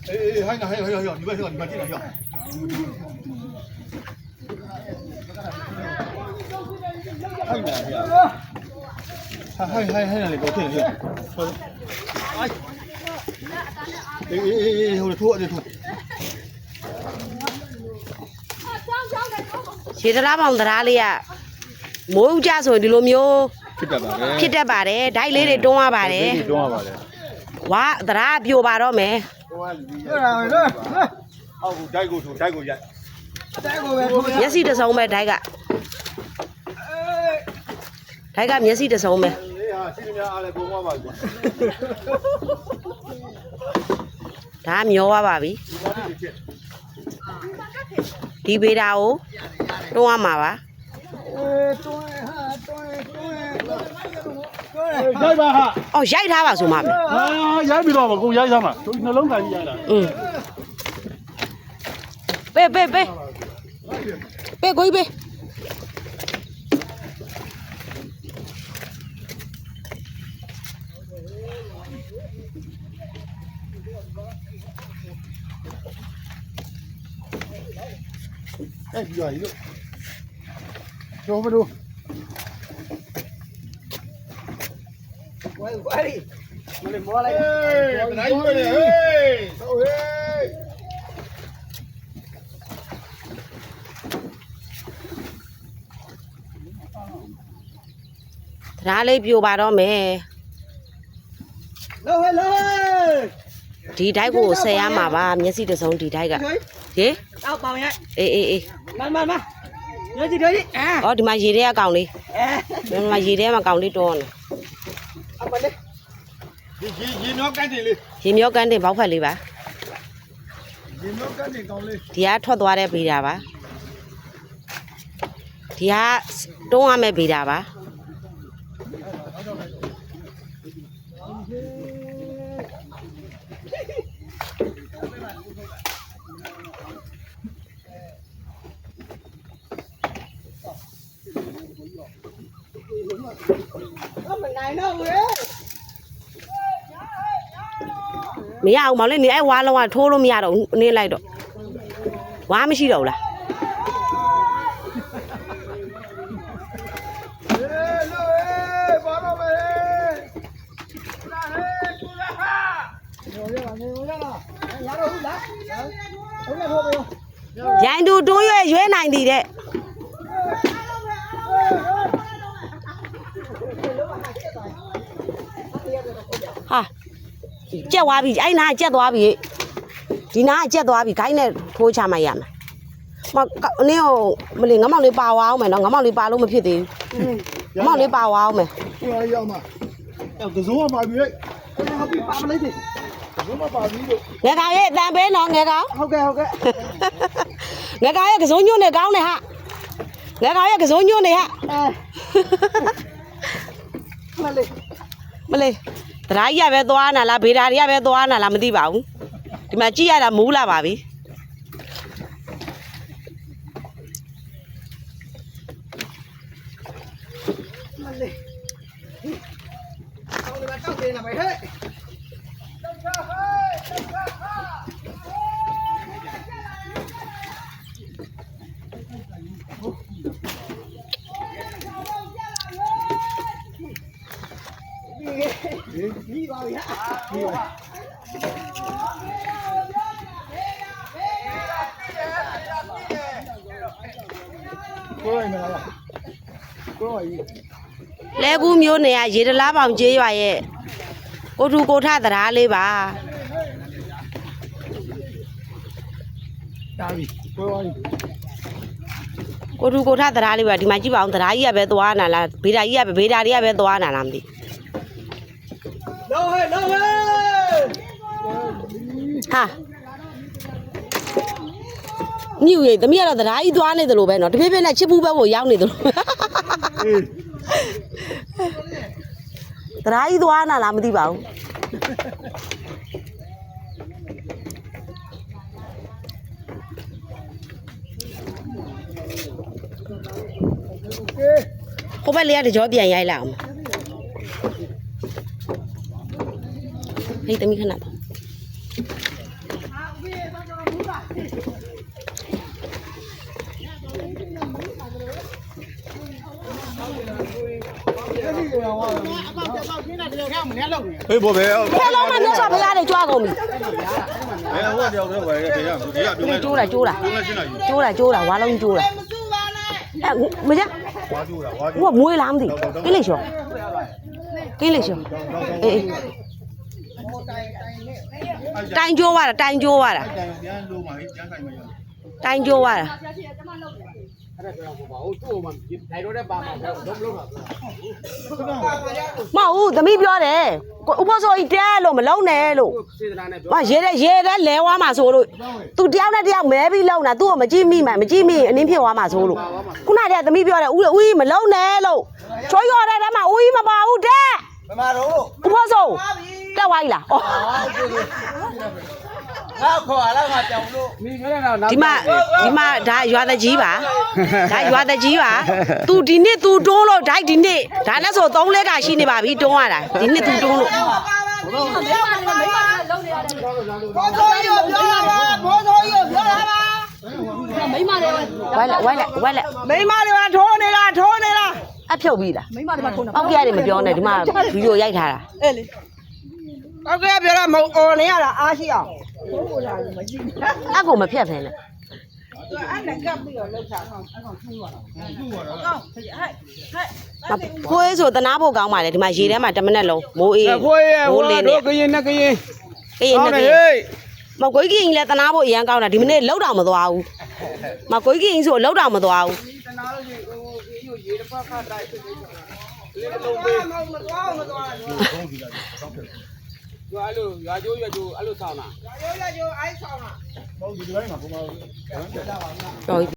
哎，还有，你别进来，还那里给我进来，我吐。写的拉帮的哪里呀？没有家说的罗密欧，ဖြစ်တတ်ပါတယ်ဒိုက်လေးတွေတွန်းရပါတယ်ဝါသရာပြိုပါတော့မယ်မျက်စိတစ်စုံပဲဒိုက်ကမျက်စိတစ်စုံပဲဒါမျောသွားပါပြီဒီဘေးတာကိုတွန်းရမှာပါရိုက်ပါဟာ အော်ရိုက်ထားပါဆိုမှာပဲရိုက်ပြီးတော့ကိုရိုက်သားမှာနှလုံးကန်ကြီးရိုက်တာပေးကိုကြီးပေးအဲ့ဒီရိုက်လို့ကျော်မလို့ဝိုင်းမလေးမောလိုက်ဟေးတိုင်းရွေးလေဟေးဆိုဟေးဒါလေးပြိုပါတော့မယ်ဒီဒိုက်ကိုဆယ်ရမှာပါမျက်စိတစ်စုံဒီဒိုက်ကဟေးအောက်ပေါင်ရဲ့အေးမညကြည့်တော့အော်ဒီမှာရေထဲကကောင်လေးဒီမှာရေထဲမှာကောင်လေးတွန်းနေအမလေးရေမျောကန်းတင်လေးရေမျောကန်းတင်ဘောက်ဖက်လေးပါရေမျောကန်းတင်ကောင်းလေးဒီကထွက်သွားတဲ့ဗေဒါပါဒီကတွန်းရမယ့်ဗေဒါပါမရအောင်မောင်လေးနေအဲ့ဝါလုံးကထိုးလို့မရတော့နင်းလိုက်တော့ဝါမရှိတော့ဘူးလားရိုင်းတူတွန်းရွဲနိုင်သည်တဲ့ဟာကြက်သွားပြီအဲ့နာကြက်သွားပြီဒီနာကြက်သွားပြီခိုင်းနဲ့ထိုးချမှရမယ်မနင်းမလေးငမောက်လေးပါဝအောင်မယ်နော်ငမောက်လေးပါလို့မဖြစ်သေးဘူးငမောက်လေးပါဝအောင်မယ်ဟိုရောက်မှာကစိုးကပါပြီလေဟုတ်ပြီပါမလိုက်သေးကစိုးမပါပြီလို့ငယ်ကောင်ရဲ့အတန်ပေးနော်ငယ်ကောင်ဟုတ်ကဲ့ငယ်ကောင်ရဲ့ကစိုးညွန့်နေကောင်းနေဟာငယ်ကောင်ရဲ့ကစိုးညွန့်နေဟာမလေးတရာကြီးကပဲသွားနာလားဗေဒါတွေကပဲသွားနာလားမသိပါဘူးဒီမှာကြည့်ရတာမူးလာပါပြီမလေးအော်ဒီမှာတောက်သေးလားမဟဲ့တောက်ချဟဲ့တောက်ချဟာပြီးပါပြီဟာပြီးပါကိုယ်မလားကိုယ်လဲကူးမျိုးနေရရေတလားပေါင်ကျေးရွာရဲ့ကိုထူကိုထသရားလေးပါတာပြီကိုယ်ကိုထူကိုထသရားလေးပါဒီမှာကြည့်ပါအောင်သရားကြီးကပဲသွားနာလားဗေဒါကြီးကပဲဗေဒါတွေကပဲသွားနာလားမသိလောဟဲ့ဟာညူရီသမီးကတော့သရားကြီးသွားနေတယ်လို့ပဲနော်တဖြည်းဖြည်းနဲ့ချစ်ပူးဘက်ကိုရောက်နေတယ်လို့သရားကြီးသွားနာလားမသိပါဘူးဟိုဘက်လေးကတကြောပြန်ရိုက်လိုက်အောင် ဟေးသမီးခဏတော့ ဖေးဘောပဲ ခဲလုံးမမြတ်စွာဘုရားတွေကြွားကုန်ပြီ ဟိုတယောက်တည်းပဲတရားသူတရားပြော ကျိုးတာကျိုးတာ ပြောနေရှင်းလိုက် ကျိုးတာကျိုးတာဝါလုံးကျိုးတာအဲ့မကြ ဝါကျိုးတာဝါကျိုး ဟိုကမွေးလားမသိကင်းလေးရှောကင်းလေးရှောအေးတိုင်ကျိုးသွားတာတိုင်ကျိုးသွားတာ ပြန်လို့မှာကျန်းဆိုင်မှာရ တိုင်ကျိုးသွားတာ အဲ့ဒါပြောပါဦးသူ့ဟိုမှာဒိုင်ရိုတဲ့ပါမှာလုံးလုံးပါ မဟုတ်ဘူးသမီးပြောတယ်ဥပ္ပစောကြီးတဲလို့မလုံးနဲ့လို့ စေတနာနဲ့ပြော မရေတဲ့လဲဝါမှာဆိုလို့ तू တယောက်နဲ့တယောက်မဲပြီးလုံးတာ तू ကိုမကြည့်မိမှမကြည့်မိအနည်းဖြစ်သွားမှာဆိုလို့ခုနကသမီးပြောတယ်ဦးကြီးမလုံးနဲ့လို့ချွေးရော်တဲ့ထဲမှာဦးကြီးမပါဘူးတဲ့ မမတော့ ဥပ္ပစောတက်ဝိုင်းလားဩ ငါခေါ်လာငါကြောင်လို့မိပြောနေတာနောက် ဒီမှာဒါရွာတကြီးပါဒါရွာတကြီးပါ तू ဒီနှစ် तू တွန်းလို့ဒိုက်ဒီနှစ်ဒါနဲ့ဆို3လက်ကရှိနေပါပြီတွန်းရတာဒီနှစ် तू တွန်းလို့ ဘောတော်ကြီးပြောတာပါဘောတော်ကြီးပြောတာပါ ဝိုင်းလိုက်မိမတွေကထိုးနေတာ အဖြုတ်ပြီလားမိမတွေမှာထုံးတာအောက်ကြရတယ်မပြောနဲ့ဒီမှာဗီဒီယိုရိုက်ထားတာ အေးလေအောက်ကပြောတာမဟုတ်အော်နေရတာအားရှိအောင် အကောင်မဖြတ်ဖ ೇನೆ သူအဲ့နဲ့ကပ်ပြီးတော့လောက်ချအောင်အဲ့ကောင်ထူးသွားတာထူးသွားတာဟဲ့ ခွေးဆိုတနာဖို့ကောင်းပါလေဒီမှာရေထဲမှာ10မိနစ်လုံးမိုးအေး ခွေးရဲ့ဟို လေး တို့ကရင်နဲ့ကရင် ကရင်နဲ့ကရင်မကွေးကရင်လည်းတနာဖို့အရန်ကောင်းတာဒီမနေ့လောက်တော့မသွားဘူးမကွေးကရင်ဆိုလောက်တော့မသွားဘူး တနာလို့ရှိဟိုရေတစ်ဖက်ခါတိုက်ဖြစ်နေတယ်လေလုံးပေးမသွားသူအဲ့လိုရွာကျိုးအဲ့လိုဆောင်းတာရွာကျိုးအိုင်းဆောင်းတာ ဟုတ်ဒီတိုင်းမှာပုံမှန် တော်